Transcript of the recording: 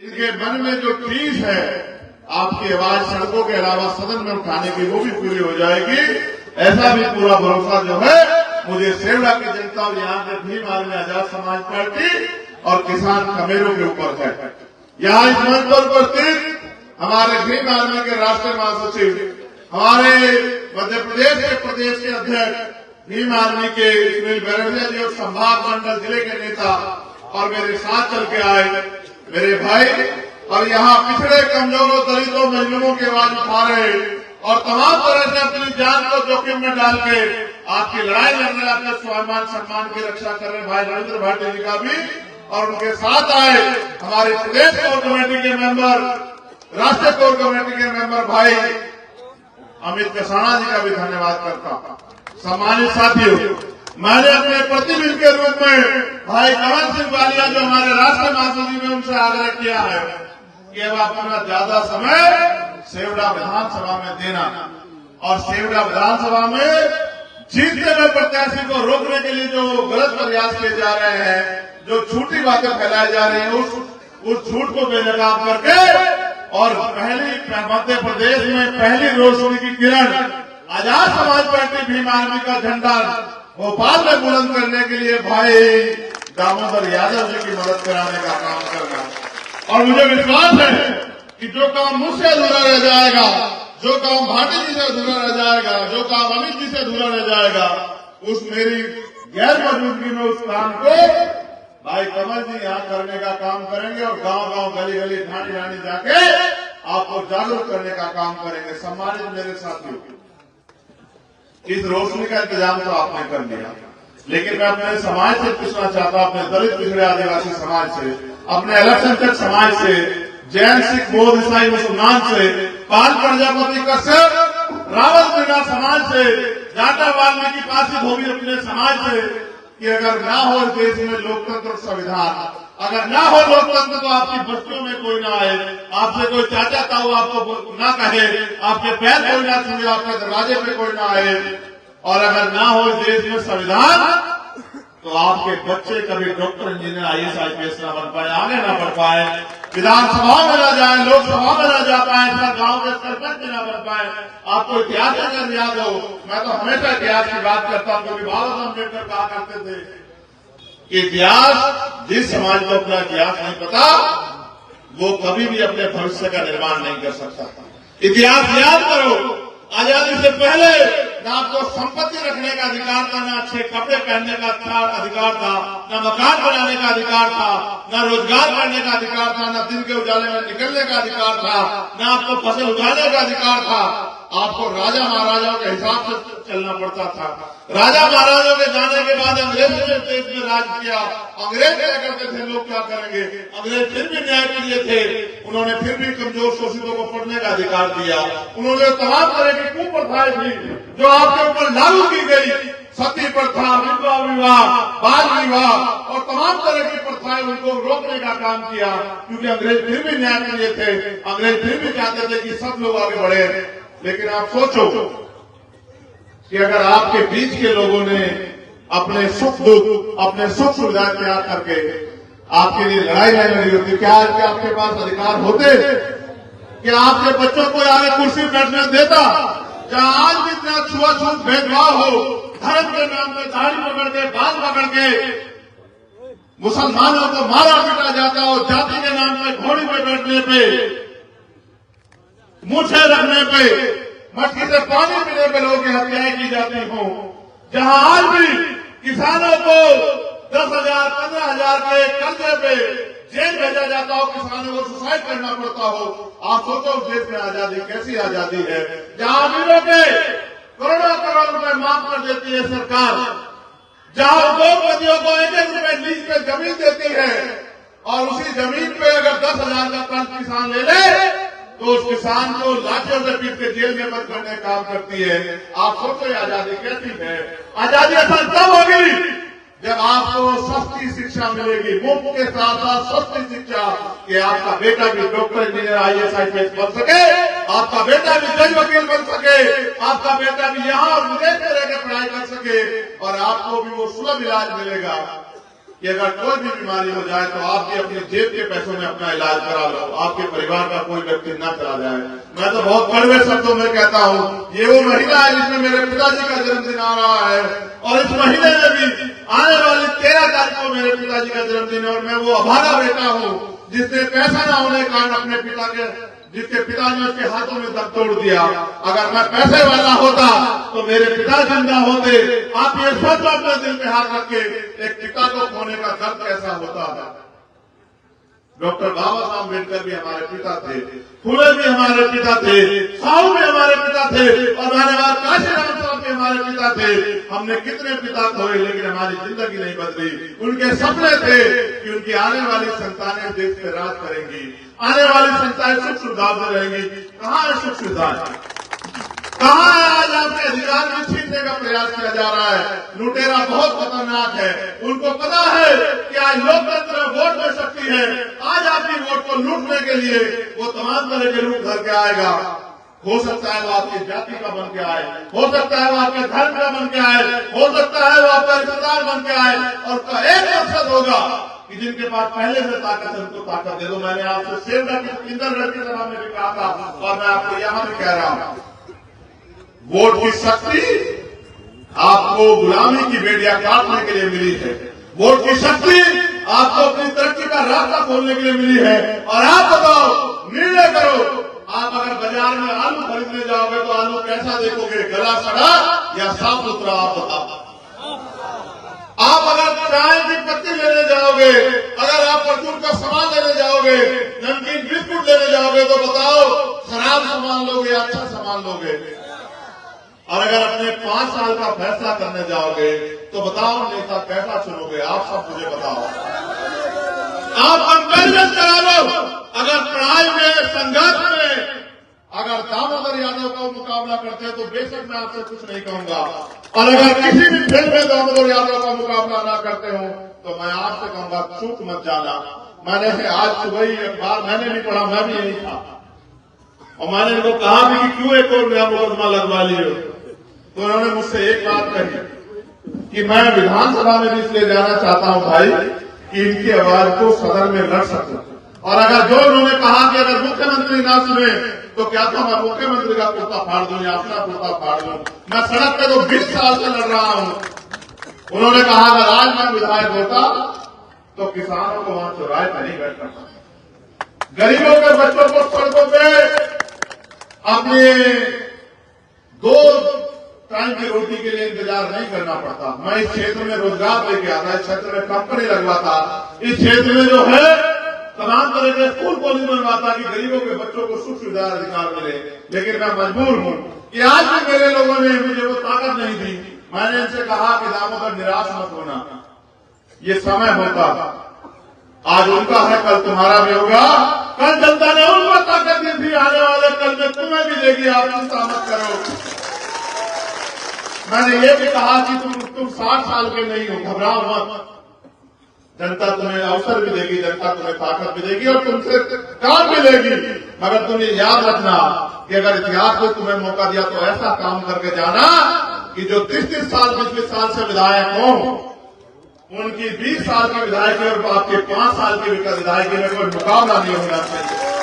इनके मन में जो ठेस है आपकी आवाज सड़कों के अलावा सदन में उठाने की वो भी पूरी हो जाएगी। ऐसा भी पूरा भरोसा जो है मुझे सेवड़ा की जनता और यहाँ के भीम आर्मी आजाद समाज पार्टी और किसान कमेरों के ऊपर है। यहाँ इस मंच पर उपस्थित हमारे भीम आर्मी के राष्ट्रीय महासचिव, हमारे मध्य प्रदेश के प्रदेश के अध्यक्ष, भीम आर्मी के सुनील बैरसिया जी और संभाग मंडल जिले के नेता और मेरे साथ चल के आए मेरे भाई, और यहाँ पिछड़े कमजोरों दलितों मजलूमों की आवाज उठा रहे और तमाम तरह से अपनी जान को जोखिम में डाल के आपकी लड़ाई लड़ रहे, अपने स्वाभिमान सम्मान की रक्षा कर रहे भाई नरेंद्र भाटी जी का भी, और उनके साथ आए हमारे प्रदेश कोर कमेटी के मेंबर, राष्ट्रीय कोर कमेटी के मेंबर भाई अमित कसाना जी का भी धन्यवाद करता हूं। सम्मानित साथियों, मैंने अपने प्रतिनिधि के रूप में भाई कमल सिंह बालिया जो हमारे राष्ट्रीय महासचिव ने उनसे आग्रह किया है कि अब अपना ज्यादा समय सेवड़ा विधानसभा में देना और सेवड़ा विधानसभा में जीतने में प्रत्याशी को रोकने के लिए जो गलत प्रयास किए जा रहे हैं, जो झूठी बातें फैलाई जा रही है, उस झूठ को बेनकाब करके और मध्य प्रदेश में पहली रोशनी की किरण आजाद समाज पार्टी भीम आर्मी का झंडा भोपाल में बुलंद करने के लिए भाई दामोदर यादव जी की मदद कराने का काम करना। और मुझे विश्वास है कि जो काम मुझसे अधूरा रह जाएगा, जो काम भाटी जी से अधूरा रह जाएगा, जो काम अमित जी से अधूरा रह जाएगा, उस मेरी गैर मौजूदगी में उस काम को भाई कमल जी यहाँ करने का काम करेंगे और गांव गांव गली गली ढाणी ढाणी जाके आपको जागरूक करने का काम करेंगे। सम्मानित मेरे साथियों, इस रोशनी का इंतजाम तो आपने कर लिया, लेकिन मैं अपने समाज से पूछना चाहता हूं, अपने दलित पिछड़े आदिवासी समाज से, अपने अल्पसंख्यक समाज से, जैन सिख बौद्ध ईसाई मुसलमान से, पाल प्रजापति कश्यप रावत मीणा समाज से, जाटा वाल्मीकि पासी धोबी अपने समाज से, कि अगर ना हो देश में लोकतंत्र और संविधान, अगर ना हो लोकतंत्र तो आपकी बस्तियों में कोई ना आए, आपसे कोई चाचा ताऊ आपको ना कहे, आपके पैर कोई ना छुए, आपके दरवाजे पे कोई ना आए, और अगर ना हो देश में संविधान तो आपके बच्चे कभी डॉक्टर, इंजीनियर, आईएएस, आईपीएस ना बन पाए, आगे ना बढ़ पाए, विधानसभा में ना जाए, लोकसभा में ना जा पाए, गांव के सरपंच ना बन पाए। आपको इतिहास अगर याद हो, मैं तो हमेशा इतिहास की बात करता हूं, क्योंकि बाबा साहब अम्बेडकर कहा करते थे कि इतिहास, जिस समाज को अपना इतिहास नहीं पता वो कभी भी अपने भविष्य का निर्माण नहीं कर सकता। इतिहास याद करो, आजादी से पहले न आपको संपत्ति रखने का अधिकार था, न अच्छे कपड़े पहनने का अधिकार था, न मकान बनाने का अधिकार था, न रोजगार करने का अधिकार था, न दिन के उजाले में निकलने का अधिकार था, न आपको फसल उगाने का अधिकार था। आपको राजा महाराजाओं के हिसाब से चलना पड़ता था। राजा महाराजाओं के जाने के बाद अंग्रेजों ने देश में राज किया। अंग्रेज क्या करते थे, लोग क्या करेंगे, अंग्रेज फिर भी न्याय के लिए थे, उन्होंने फिर भी कमजोर शोषितों को पढ़ने का अधिकार दिया। उन्होंने तमाम तरह की कुप्रथाएं थी जो आपके ऊपर लागू की गई, सती प्रथा, विधवा विवाह, बाल विवाह और तमाम तरह की प्रथाएं, उनको रोकने का काम किया, क्योंकि अंग्रेज फिर भी न्याय के लिए थे। अंग्रेज फिर भी चाहते थे कि सब लोग आगे बढ़े। लेकिन आप सोचो कि अगर आपके बीच के लोगों ने अपने सुख दुख, अपने सुख सुविधा त्याग करके आपके लिए लड़ाई लड़ी होती, क्या आपके पास अधिकार होते कि आपके बच्चों को आगे कुर्सी बैठने देता? जहां आज भी इतना छुआछूत भेदभाव हो, धर्म के नाम पे दाढ़ी पकड़ के, बाल पकड़ के मुसलमानों को मारा पीटा जाता हो, जाति के नाम पे घोड़ी पे बैठने पे, मूछे रखने पे, मटकी से पानी पीने पे लोगों की हत्याएं की जाती हो, जहां आज भी किसानों को 10,000, 15,000 के कर्जे पे जेल भेजा जाता हो, किसानों को सुसाइड करना पड़ता हो, आप सोचो उस देश में आजादी कैसी आजादी है? जहां अमीरों के करोड़ों करोड़ रुपए माफ कर देती है सरकार, जहां उद्योगपतियों को 1-1 रुपए लीज पे जमीन देती है, और उसी जमीन पे अगर 10,000 का कर्ज किसान ले ले तो उस किसान को लाठियों से पीट के जेल में बंद करने का काम करती है। आप सोचो आजादी कैसी है? आजादी असल तब होगी जब आपको सस्ती शिक्षा मिलेगी, मुफ्त के साथ साथ सस्ती शिक्षा, कि आपका बेटा भी डॉक्टर, इंजीनियर, आईएएस, आईपीएस बन सके, आपका बेटा भी जज वकील बन सके, आपका बेटा भी यहाँ और विदेश में रहकर पढ़ाई कर सके, और आपको भी वो सुलभ इलाज मिलेगा कि अगर कोई भी बीमारी हो जाए तो आप भी अपने जेब के पैसों में अपना इलाज करा लो, आपके परिवार का कोई व्यक्ति न चला जाए। मैं तो बहुत कड़वे शब्दों में कहता हूँ, ये वो महीना है जिसमें मेरे पिताजी का जन्मदिन आ रहा है और इस महीने में भी आने वाली 13 तारीख को मेरे पिताजी का जन्मदिन है और मैं वो अभागा बेटा हूँ जिसने पैसा न होने के कारण अपने पिता के, जिसके पिता ने उसके हाथों में दम तोड़ दिया। अगर मैं पैसे वाला होता तो मेरे पिता जिंदा होते। आप ये सोचो अपने दिल पे हाथ रख के, एक पिता को खोने का दर्द कैसा होता है। डॉक्टर बाबा साहब अम्बेडकर भी हमारे पिता थे, फुले भी हमारे पिता थे, साहू भी हमारे पिता थे और धन्यवाद काशीराम साहब भी हमारे पिता थे। हमने कितने पिता खोए लेकिन हमारी जिंदगी नहीं बदली। उनके सपने थे कि उनकी आने वाली संतानें देश पे राज करेंगी, आने वाली संतानें सुख सुविधा से रहेंगी। कहाँ है सुख सुविधाएं? कहाँ है? आज आपके अधिकार में छीनने का प्रयास किया जा रहा है। लुटेरा बहुत खतरनाक है, उनको पता है कि आज लोकतंत्र वोट में शक्ति है। आज आपकी वोट को लूटने के लिए वो तमाम तरह के लूट करके आएगा। हो सकता है वो आपकी जाति का बन के आए, हो सकता है वो आपके धर्म का बन के आए, हो सकता है वो आपका रिश्तेदार बन के आए और उसका एक मकसद होगा कि जिनके पास पहले से ताकत है उनको ताकत दे दो। मैंने आपसे सेवडा की इंदरगढ़ की सभा में भी कहा था और मैं आपको यहाँ भी कह रहा हूँ, वोट की शक्ति आपको गुलामी की बेड़ियां काटने के लिए मिली है। वोट की शक्ति आपको अपनी तरक्की का रास्ता खोलने के लिए मिली है। और आप बताओ, निर्णय करो, आप अगर बाजार में आलू खरीदने जाओगे तो आलू कैसा देखोगे, गला सड़ा या साफ सुथरा? आप बताओ। आप अगर चाय की पत्ती लेने जाओगे, अगर आप परचून का सामान लेने जाओगे, नमकीन बिस्कुट लेने जाओगे तो बताओ खराब सामान लोगे या अच्छा सामान लोगे? और अगर अपने 5 साल का फैसला करने जाओगे तो बताओ नेता कैसा चुनोगे? आप सब मुझे बताओ। आप कंपेरिजन करा लो। अगर पढ़ाई में, संघर्ष में अगर दामोदर यादव का मुकाबला करते हैं तो बेशक मैं आपसे कुछ नहीं कहूंगा, और अगर किसी भी खेल में दामोदर यादव का मुकाबला ना करते हो तो मैं आपसे कहूंगा चूक मत जाना। मैंने आज सुबह ही अखबार मैंने भी पढ़ा, मैं भी यही था और मैंने इनको कहा भी कि क्यों एक और नया मुकदमा लगवा लियो, तो उन्होंने मुझसे एक बात कही कि मैं विधानसभा में भी इसलिए जाना चाहता हूं भाई कि इनकी आवाज को सदन में लड़ सकूं। और अगर जो उन्होंने कहा कि अगर मुख्यमंत्री ना सुने तो क्या था मैं मुख्यमंत्री का कुर्ता फाड़ दूं या अपना कुर्ता फाड़ दूं? मैं सड़क पे तो 20 साल से लड़ रहा हूं। उन्होंने कहा अगर आज मैं विधायक होता तो किसानों को वहां चौराहे पर नहीं बैठ करता, गरीबों के बच्चों को सड़कों पे अपने 2 टाइम की रोटी के लिए इंतजार नहीं करना पड़ता। मैं इस क्षेत्र में रोजगार लेके आता, इस क्षेत्र में कंपनी लगवाता, इस क्षेत्र में जो है तमाम तरह के स्कूल कॉलेज बनवाता कि गरीबों के बच्चों को सुख सुविधा अधिकार मिले। लेकिन मैं मजबूर हूं कि आज भी मेरे लोगों ने मुझे वो ताकत नहीं दी। मैंने इनसे कहा कि दामोदर निराश मत होना, ये समय होता, आज उनका है कल तुम्हारा भी होगा। कल जनता ने उनको ताकत दी थी, आने वाले कल में तुम्हें भी देगी, आप चिंता मत करो। मैंने ये भी कहा कि तुम 60 साल के नहीं हो, घबराओ मत, जनता तुम्हें अवसर भी देगी, जनता तुम्हें ताकत भी देगी और तुमसे काम भी लेगी। मगर तुम ये याद रखना कि अगर इतिहास ने तुम्हें मौका दिया तो ऐसा काम करके जाना कि जो 30-30 साल 20-20 साल से विधायक हो उनकी 20 साल की विधायकी और आपके 5 साल की विधायकी में कोई मुकाबला नहीं होना चाहिए।